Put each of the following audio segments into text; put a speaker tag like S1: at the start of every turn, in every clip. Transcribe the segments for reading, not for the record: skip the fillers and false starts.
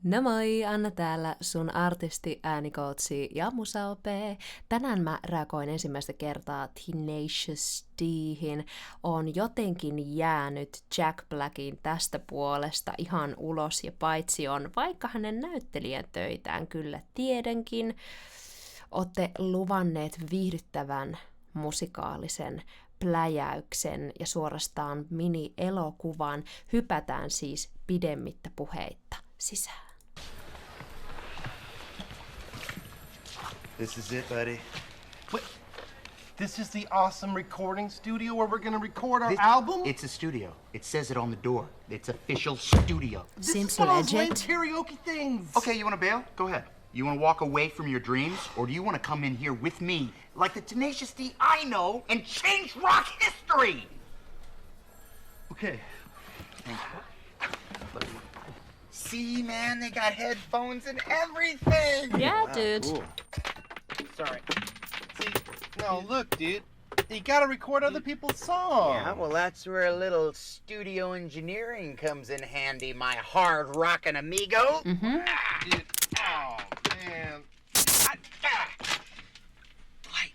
S1: No moi, Anna täällä, sun artisti, äänikoutsi ja musaopee. Tänään mä reagoin ensimmäistä kertaa Tenacious D:hin. On jotenkin jäänyt Jack Blackin tästä puolesta ihan ulos ja paitsi on, vaikka hänen näyttelijän töitään kyllä tiedenkin. Ootte luvanneet viihdyttävän musikaalisen pläjäyksen ja suorastaan mini-elokuvan. Hypätään siis pidemmittä puheitta sisään.
S2: This is it, buddy.
S3: Wait, this is the awesome recording studio where we're gonna record our album?
S2: It's a studio. It says it on the door. It's official studio.
S3: This
S1: Seems
S3: is one of those lame
S1: legit.
S3: karaoke things.
S2: Okay, you want to bail? Go ahead. You want to walk away from your dreams, or do you want to come in here with me, like the Tenacious D I know, and change rock history?
S3: Okay.
S2: See, man, they got headphones and everything.
S1: Yeah, dude.
S2: Cool.
S3: Sorry. See, no, look, dude. You gotta record other people's songs.
S2: Yeah, well, that's where a little studio engineering comes in handy, my hard rockin' amigo.
S3: Dude, oh, man.
S2: Light.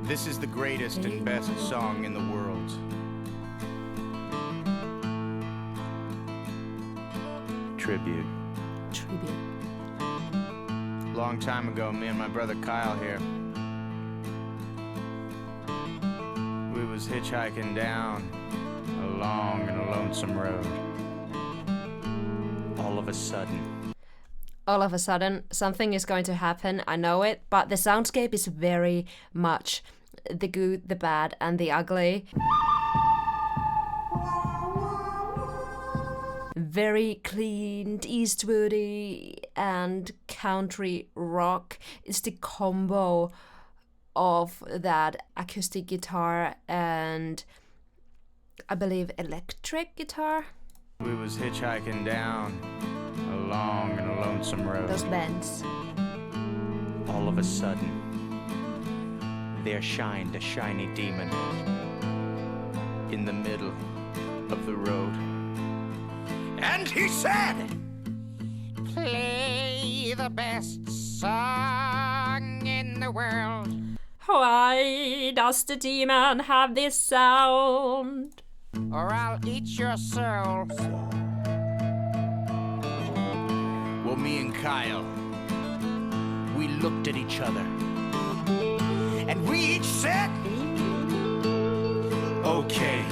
S4: This is the greatest and best song in the world. Tribute. Long time ago, me and my brother Kyle here, we was hitchhiking down a long and a lonesome road. All of a sudden, something is going to happen, I know it, but the soundscape is very much the good, the bad, and the ugly. Very clean, Eastwoody, and country rock. It's the combo of that acoustic guitar and, I believe, electric guitar. We was hitchhiking down a long and a lonesome road.
S1: Those bends.
S4: All of a sudden, there shined a shiny demon in the middle of the road. And he said, "Play the best song in the world."
S1: Why does the demon have this sound?
S4: Or I'll eat your soul. Well, me and Kyle, we looked at each other, and we each said, okay.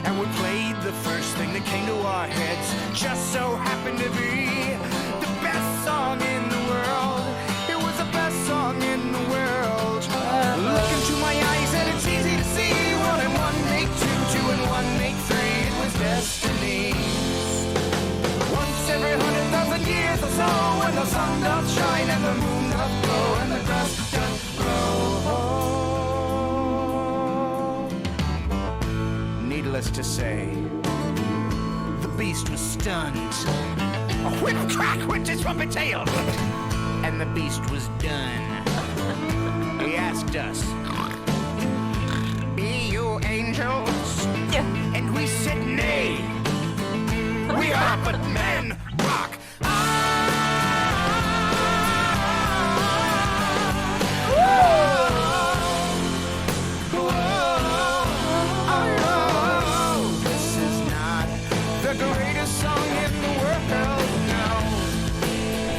S4: And we played the first thing that came to our heads. Just so happened to be the best song in the world. It was the best song in the world. Look into my eyes and it's easy to see. 1 and 1 make 2, 2 and 1 make 3. It was destiny. Once every 100,000 years or so, when the sun doth shine and the moon doth glow and the grass doth grow. Needless to say, the beast was stunned. A whip crack went his trumpet tail, and the beast was done. He asked us, "Be you angels?" And we said, "Nay, we are but men. Rock." This is not the greatest song in the world, no.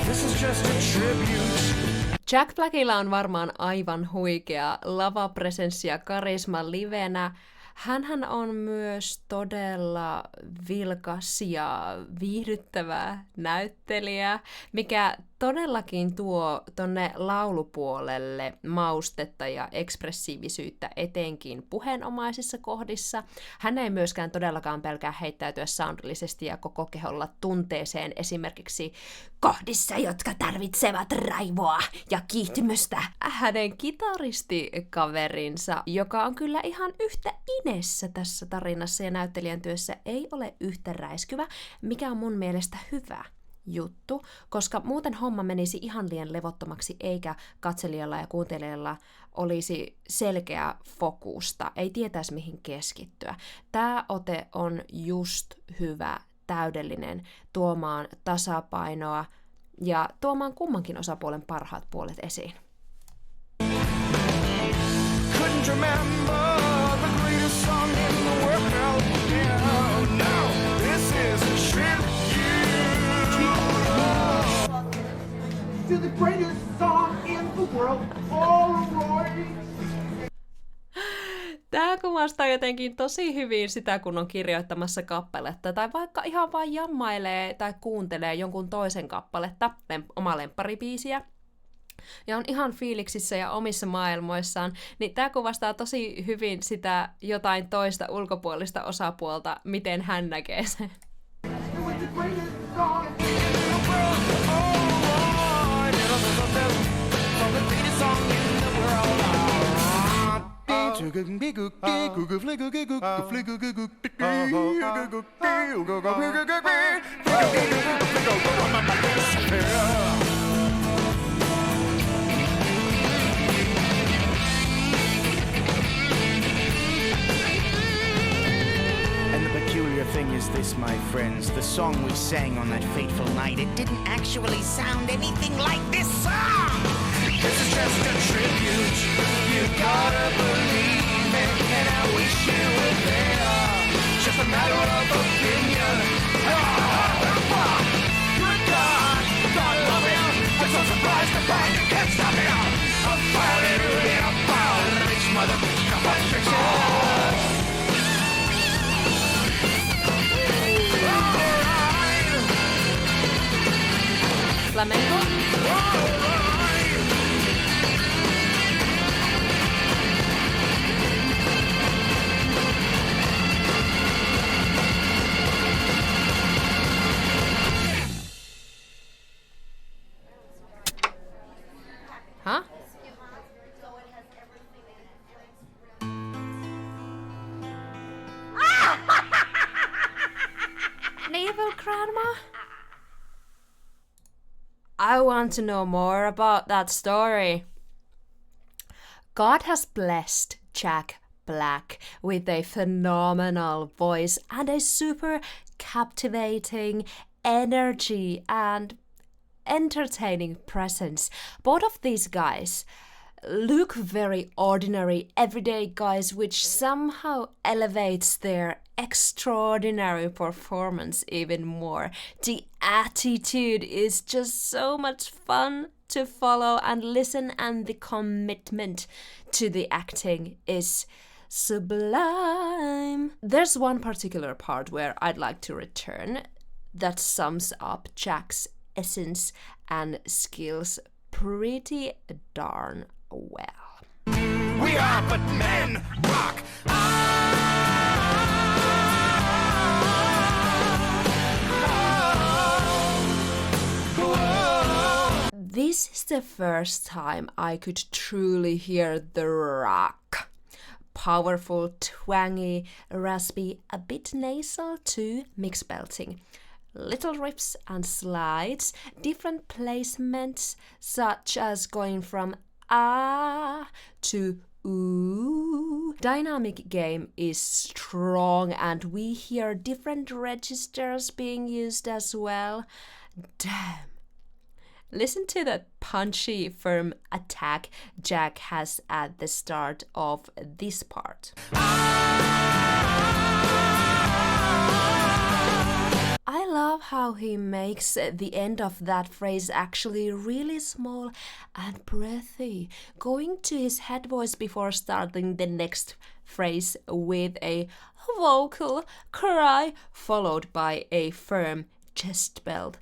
S4: This is just a tribute.
S1: Jack Blackilla on varmaan aivan huikea lavapresenssi ja karisma livenä. Hänhän on myös todella vilkas ja viihdyttävä näyttelijä, mikä todellakin tuo tonne laulupuolelle maustetta ja ekspressiivisyyttä etenkin puheenomaisissa kohdissa. Hän ei myöskään todellakaan pelkää heittäytyä soundillisesti ja koko keholla tunteeseen esimerkiksi kohdissa, jotka tarvitsevat raivoa ja kiihtymystä. Hänen kitaristikaverinsa, joka on kyllä ihan yhtä inessä tässä tarinassa ja näyttelijän työssä, ei ole yhtä räiskyvä, mikä on mun mielestä hyvä. juttu, koska muuten homma menisi ihan liian levottomaksi, eikä katselijalla ja kuuntelijalla olisi selkeää fokusta, ei tietäisi mihin keskittyä. Tämä ote on just hyvä, täydellinen, tuomaan tasapainoa ja tuomaan kummankin osapuolen parhaat puolet esiin.
S4: Couldn't remember the greatest song in the world. Yeah, no, this is a tribute
S2: To the greatest song in the world, all right.
S1: Tämä kuvastaa jotenkin tosi hyvin sitä, kun on kirjoittamassa kappaletta, tai vaikka ihan vain jammailee tai kuuntelee jonkun toisen kappaletta, omaa lempparibiisiä, ja on ihan fiiliksissä ja omissa maailmoissaan, niin tämä kuvastaa tosi hyvin sitä jotain toista ulkopuolista osapuolta, miten hän näkee sen.
S4: Thing is this, my friends, the song we sang on that fateful night, it didn't actually sound anything like this song. This is just a tribute, you gotta believe it, and I wish you were there. Just a matter of opinion. Good God, God love him. I'm so surprised to find you can't stop him. I'm finally really about rich motherfucker patrician.
S1: Flamenco? Huh? Naval Grandma? I want to know more about that story. God has blessed Jack Black with a phenomenal voice and a super captivating energy and entertaining presence. Both of these guys look very ordinary, everyday guys, which somehow elevates their extraordinary performance even more. The attitude is just so much fun to follow and listen, and the commitment to the acting is sublime. There's one particular part where I'd like to return that sums up Jack's essence and skills pretty darn well.
S4: We are but men, rock.
S1: This is the first time I could truly hear the rock. Powerful, twangy, raspy, a bit nasal too, mixed belting. Little rips and slides, different placements, such as going from ah to ooh. Dynamic game is strong, and we hear different registers being used as well. Damn. Listen to that punchy, firm attack Jack has at the start of this part. I love how he makes the end of that phrase actually really small and breathy, going to his head voice before starting the next phrase with a vocal cry followed by a firm chest belt.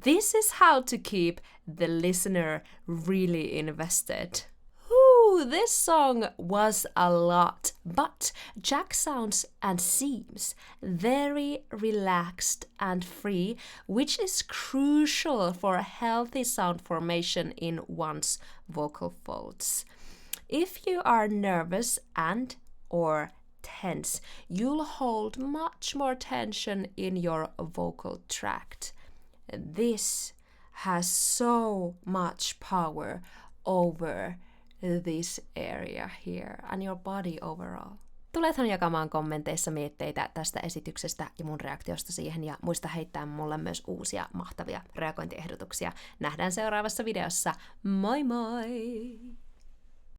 S1: This is how to keep the listener really invested. Ooh, this song was a lot, but Jack sounds and seems very relaxed and free, which is crucial for a healthy sound formation in one's vocal folds. If you are nervous and or tense. You'll hold much more tension in your vocal tract. This has so much power over this area here and your body overall. Tulethan jakamaan kommenteissa mietteitä tästä esityksestä ja mun reaktiosta siihen, ja muista heittää mulle myös uusia mahtavia reagointiehdotuksia. Nähdään seuraavassa videossa. Moi moi!